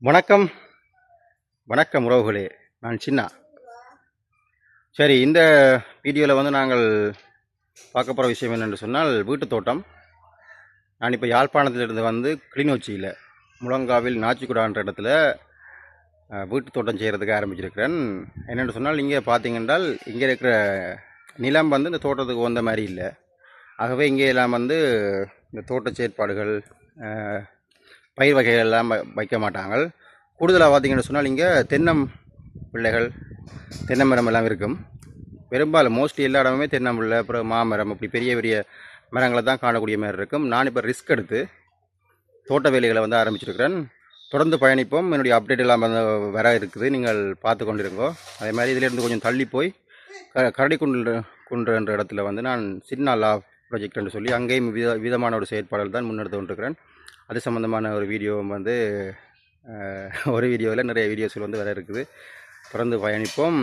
வணக்கம் வணக்கம் உறவுகளே. நான் சின்னா. சரி, இந்த வீடியோவில் வந்து நாங்கள் பார்க்க போகிற விஷயம் என்னென்று சொன்னால் வீட்டு தோட்டம். நான் இப்போ யாழ்ப்பாணத்திலிருந்து வந்து கிளிநொச்சியில் முழங்காவில் நாச்சிக்குடான்ற இடத்துல வீட்டு தோட்டம் செய்கிறதுக்கு ஆரம்பிச்சிருக்கிறேன். என்னென்னு சொன்னால் இங்கே பார்த்தீங்கன்றால் இங்கே இருக்கிற நிலம் வந்து இந்த தோட்டத்துக்கு வந்த மாதிரி இல்லை. ஆகவே இங்கே எல்லாம் வந்து இந்த தோட்ட செயற்பாடுகள் பயிர் வகைகள் எல்லாம் வைக்க மாட்டாங்க. கூடுதலாக பார்த்தீங்கன்னு சொன்னால் இங்கே தென்னம் பிள்ளைகள் தென்னை மரம் எல்லாம் இருக்கும். பெரும்பாலும் மோஸ்ட்லி எல்லா இடமுமே தென்னம்பிள்ளை, அப்புறம் மாமரம், அப்படி பெரிய பெரிய மரங்களை தான் காணக்கூடிய மாதிரி இருக்கும். நான் இப்போ ரிஸ்க் எடுத்து தோட்ட வேலைகளை வந்து ஆரம்பிச்சிருக்கிறேன். தொடர்ந்து பயணிப்போம். என்னுடைய அப்டேட் எல்லாம் வந்து வர இருக்குது, நீங்கள் பார்த்து கொண்டிருங்கோ. அதே மாதிரி இதிலேருந்து கொஞ்சம் தள்ளி போய் கரடிக்குன்ற இடத்துல வந்து நான் சின்ன லா ப்ராஜெக்ட் என்று சொல்லி அங்கேயும் விதமான ஒரு செயற்பாடுகள் தான் முன்னெடுத்து கொண்டிருக்கிறேன். அது சம்மந்தமான ஒரு வீடியோ வந்து ஒரு வீடியோவில் நிறைய வீடியோஸ்கள் வந்து வர இருக்குது. தொடர்ந்து பயணிப்போம்.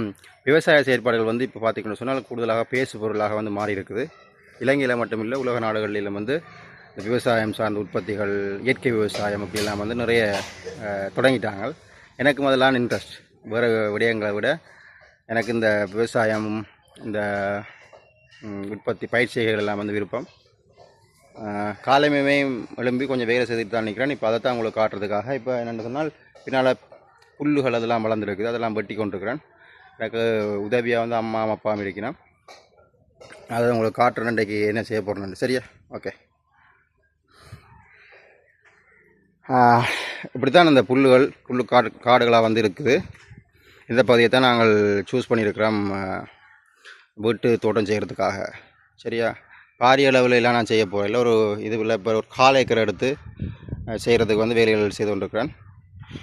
விவசாய செயற்பாடுகள் வந்து இப்போ பார்த்திங்கன்னு சொன்னால் கூடுதலாக பேசு பொருளாக வந்து மாறி இருக்குது. இலங்கையில் மட்டுமில்லை, உலக நாடுகளிலும் வந்து இந்த விவசாயம் சார்ந்த உற்பத்திகள், இயற்கை விவசாயம் அப்படிலாம் வந்து நிறைய தொடங்கிட்டாங்க. எனக்கு முதலான இன்ட்ரெஸ்ட் வேறு விடயங்களை விட எனக்கு இந்த விவசாயம், இந்த உற்பத்தி பயிற்சிகள் எல்லாம் வந்து விருப்பம். காலையுமே எழும்பி கொஞ்சம் வேலை செய்துட்டு தான் நிற்கிறேன். இப்போ அதை தான் உங்களுக்கு காட்டுறதுக்காக. இப்போ என்னென்னு சொன்னால் பின்னால் புல்லுகள் அதெல்லாம் வளர்ந்துருக்குது, அதெல்லாம் வெட்டி கொண்டிருக்கிறேன். எனக்கு உதவியாக வந்து அம்மா அப்பாவும் இருக்கணும். அதை உங்களுக்கு காட்டுறேன் இன்றைக்கு என்ன செய்ய போகிறேன்னு. சரியா? ஓகே. இப்படி தான் அந்த புல்லு காடுகளாக வந்து இருக்குது. இந்த பகுதியை தான் நாங்கள் சூஸ் பண்ணியிருக்கிறோம் வீட்டு தோட்டம் செய்கிறதுக்காக. சரியா? பாரிய அளவில் எல்லாம் நான் செய்ய போகிறேன். ஒரு இதுவில் இப்போ ஒரு 1/4 ஏக்கர் எடுத்து செய்கிறதுக்கு வந்து வேலைகள் செய்து கொண்டிருக்கிறேன்.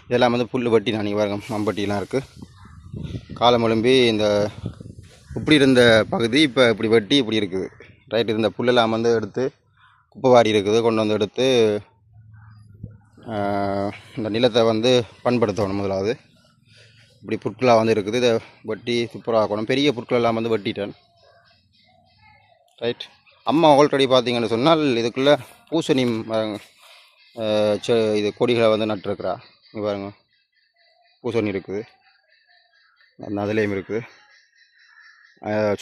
இதெல்லாம் வந்து புல் வெட்டி நான் பாருங்க, மம்பட்டிலாம் இருக்குது. காலம் எழும்பி இந்த இப்படி இருந்த பகுதி இப்போ இப்படி வெட்டி இப்படி இருக்குது. ரைட், இந்த புல்லெல்லாம் வந்து எடுத்து குப்பை வாரி இருக்குது, கொண்டு வந்து எடுத்து இந்த நிலத்தை வந்து பண்படுத்தணும். முதலாவது இப்படி புற்களாக வந்து இருக்குது, இதை வெட்டி துப்புராக்கணும். பெரிய புற்களெல்லாம் வந்து வெட்டிட்டேன். ரைட். அம்மா ஆல்ரெடி பார்த்தீங்கன்னு சொன்னால் இதுக்குள்ளே பூசணி இது கொடிகளை வந்து நட்டுருக்குறா. இங்கே பாருங்க, பூசணி இருக்குது, அதுலேயும் இருக்குது.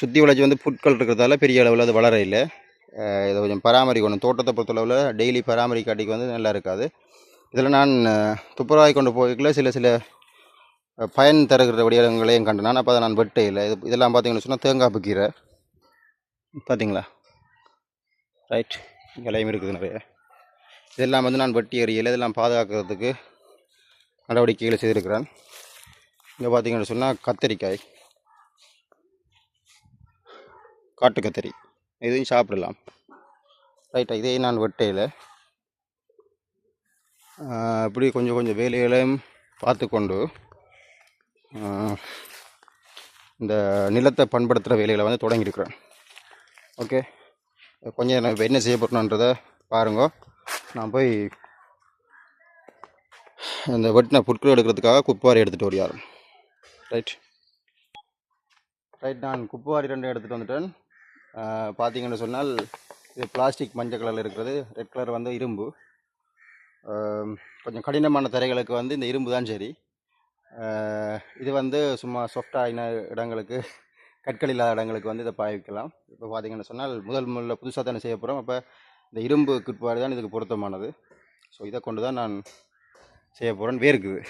சுற்றி வளைச்சி வந்து புட்கள் இருக்கிறதால பெரிய அளவில் அது வளர இல்லை. இதை கொஞ்சம் பராமரிக்கணும். தோட்டத்தை பொறுத்தளவில் டெய்லி பராமரிக்காட்டிக்கு வந்து நல்லா இருக்காது. இதில் நான் துப்புரவாய் கொண்டு போய்க்குள்ள சில பயன் தருகிற வடிவங்களையும் கண்டு நான் அப்போ அதை நான் வெட்டே இல்லை. இதெல்லாம் பார்த்தீங்கன்னு சொன்னால் தேங்காய் கீரை பார்த்தீங்களா? ரைட், இலையும் இருக்குது நிறைய. இதெல்லாம் வந்து நான் வெட்டி எறியலை, இதெல்லாம் பாதுகாக்கிறதுக்கு நடவடிக்கைகளை செய்திருக்கிறேன். இங்கே பார்த்தீங்கன்னு சொன்னால் கத்தரிக்காய், காட்டு கத்தரி, இதையும் சாப்பிடலாம். ரைட்டா, இதையும் நான் வெட்டையில் இப்படி கொஞ்சம் வேலைகளையும் பார்த்து கொண்டு இந்த நிலத்தை பண்படுத்துகிற வேலைகளை வந்து தொடங்கியிருக்கிறேன். ஓகே, கொஞ்சம் நான் என்ன செய்ய போகிறேன்றதை பாருங்க. நான் போய் இந்த வெட்டின புட்கள் எடுக்கிறதுக்காக குப்பைவாரி எடுத்துகிட்டு வரையார். ரைட், நான் குப்பைவாரி 2 எடுத்துகிட்டு வந்துட்டேன். பார்த்தீங்கன்னு சொன்னால் இது பிளாஸ்டிக் மஞ்சள் கலரில் இருக்கிறது, ரெட் கலர் வந்து இரும்பு. கொஞ்சம் கடினமான தரைகளுக்கு வந்து இந்த இரும்பு தான் சரி. இது வந்து சும்மா சாஃப்டான இடங்களுக்கு, கற்கள் இல்லாத இடங்களுக்கு வந்து இதை பாய்க்கலாம். இப்போ பார்த்தீங்கன்னு சொன்னால் முதல்ல புதுசாக தானே செய்ய போகிறோம். அப்போ இந்த இரும்பு குட்பாடு தான் இதுக்கு பொருத்தமானது. ஸோ இதை கொண்டு தான் நான் செய்ய போகிறேன். வேர்க்குது.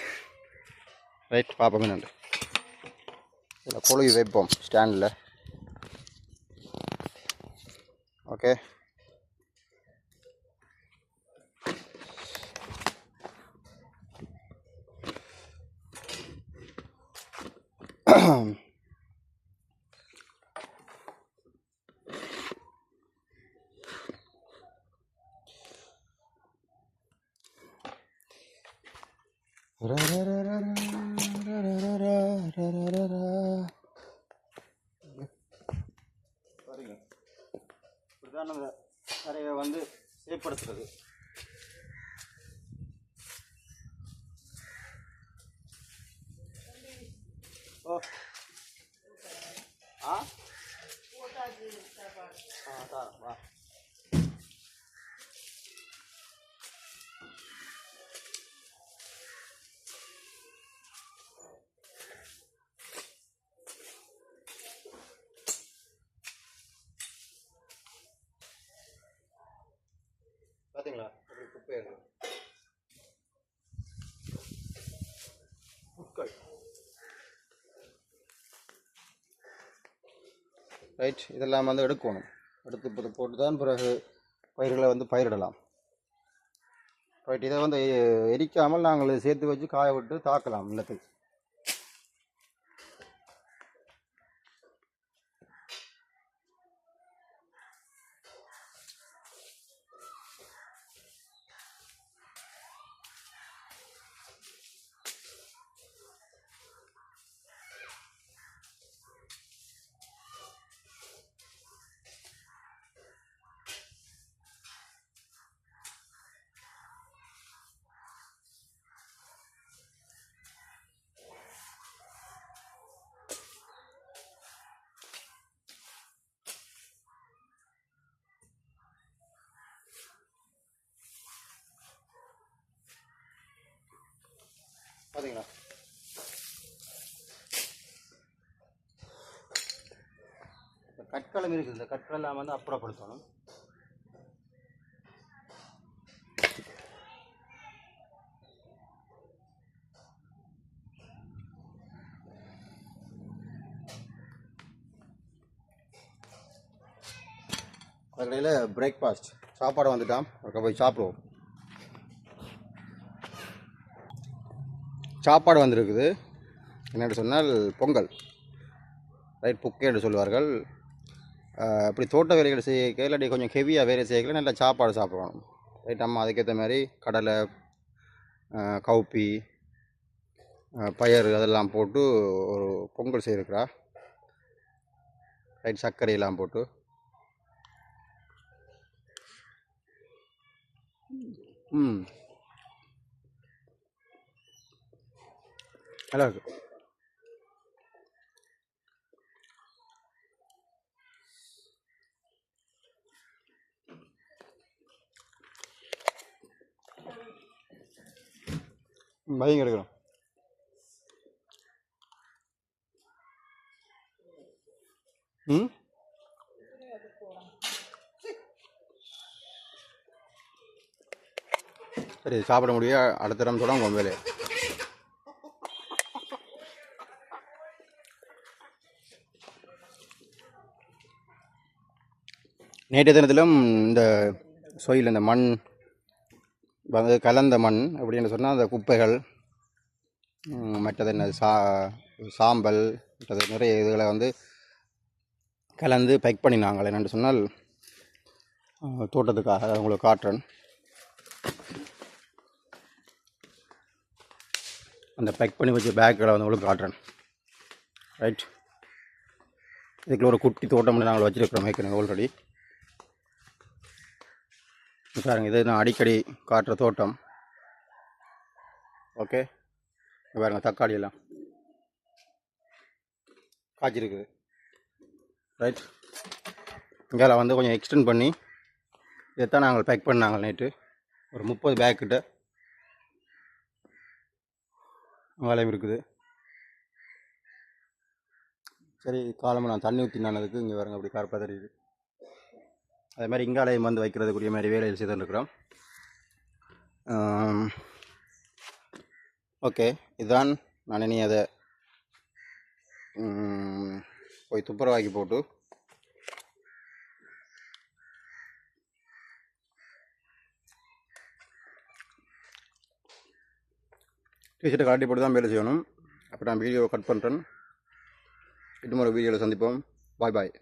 ரைட், பார்ப்போமே. நன்றி. இதில் கொழுவி வைப்போம் ஸ்டாண்டில். ஓகே, இப்படிதான் நம்ம நிறைய வந்து ஏற்படுத்துறது. ஓ ஆ வா. பார்த்தீங்களா அப்படி குப்பை இருக்கு புட்கள். ரைட், இதெல்லாம் வந்து எடுக்கணும். எடுத்து போட்டு தான் பிறகு பயிர்களை வந்து பயிரிடலாம். ரைட், இதை வந்து எரிக்காமல் நாங்கள் சேர்த்து வச்சு காய விட்டு தாக்கலாம் நிலத்துக்கு. பார்த்தீங்களா, கற்களும் இருக்குது. இந்த கற்களெல்லாம் வந்து அப்புறப்படுத்தணும். அதுக்கடையில் பிரேக்ஃபாஸ்ட் சாப்பாடு வந்துட்டான், அதுக்கு போய் சாப்பிடுவோம். சாப்பாடு வந்திருக்குது. என்னென்னு சொன்னால் பொங்கல். ரைட், புக்கே என்று சொல்வார்கள். இப்படி தோட்ட வேலைகள் செய்ய இல்லாட்டி கொஞ்சம் ஹெவியாக வேலை செய்யல நல்லா சாப்பாடு சாப்பிடணும். ரைட், நம்ம அதுக்கேற்ற மாதிரி கடலை, கவுப்பி, பயறு அதெல்லாம் போட்டு ஒரு பொங்கல் செய்திருக்கிறா. ரைட், சர்க்கரையெல்லாம் போட்டு நல்லா இருக்கு. பயங்கர இருக்கிறோம். சரி, சாப்பிட முடிய அடுத்த தரம் தொடங்கும் வேலை. நேற்றைய தினத்திலும் இந்த சொயில், இந்த மண் வந்து கலந்த மண் அப்படின்னு சொன்னால் அந்த குப்பைகள், மற்றது என்ன சாம்பல், மற்றது நிறைய இதுகளை வந்து கலந்து பேக் பண்ணினாங்க. என்னென்னு சொன்னால் தோட்டத்துக்காக உங்களுக்கு காட்டுறேன். அந்த பேக் பண்ணி வச்ச பேக்குகளை வந்து உங்களுக்கு காட்டுறேன். ரைட், இதுக்குள்ள ஒரு குட்டி தோட்டம் நாங்கள் வச்சுருக்கிறோம் ஏற்கனவே ஆல்ரெடி. பாருங்க, இது நான் அடிக்கடி காட்டுற தோட்டம். ஓகே, பாருங்க தக்காளி எல்லாம் காய்ச்சிருக்குது. ரைட், இங்கே வந்து கொஞ்சம் எக்ஸ்டெண்ட் பண்ணி இதைத்தான் நாங்கள் பேக் பண்ணாங்க நேற்று. ஒரு 30 பேக் கிட்ட வேலையும் இருக்குது. சரி, காலமாக நான் தண்ணி ஊற்றினானதுக்கு இங்கே பாருங்க அப்படி கருப்பாக தெரியுது. அதே மாதிரி இங்காலயம் வந்து வைக்கிறதுக்குரிய மாதிரி வேலையில் செய்துருக்கிறோம். ஓகே, இதுதான் நான் இனி அதை போய் துப்புரவாக்கி போட்டு டிஷர்ட்டை காட்டி போட்டு தான் வேலை செய்யணும். அப்போ நான் வீடியோவை கட் பண்ணுறேன். இன்னும் ஒரு வீடியோவில் சந்திப்போம். பாய் பாய்.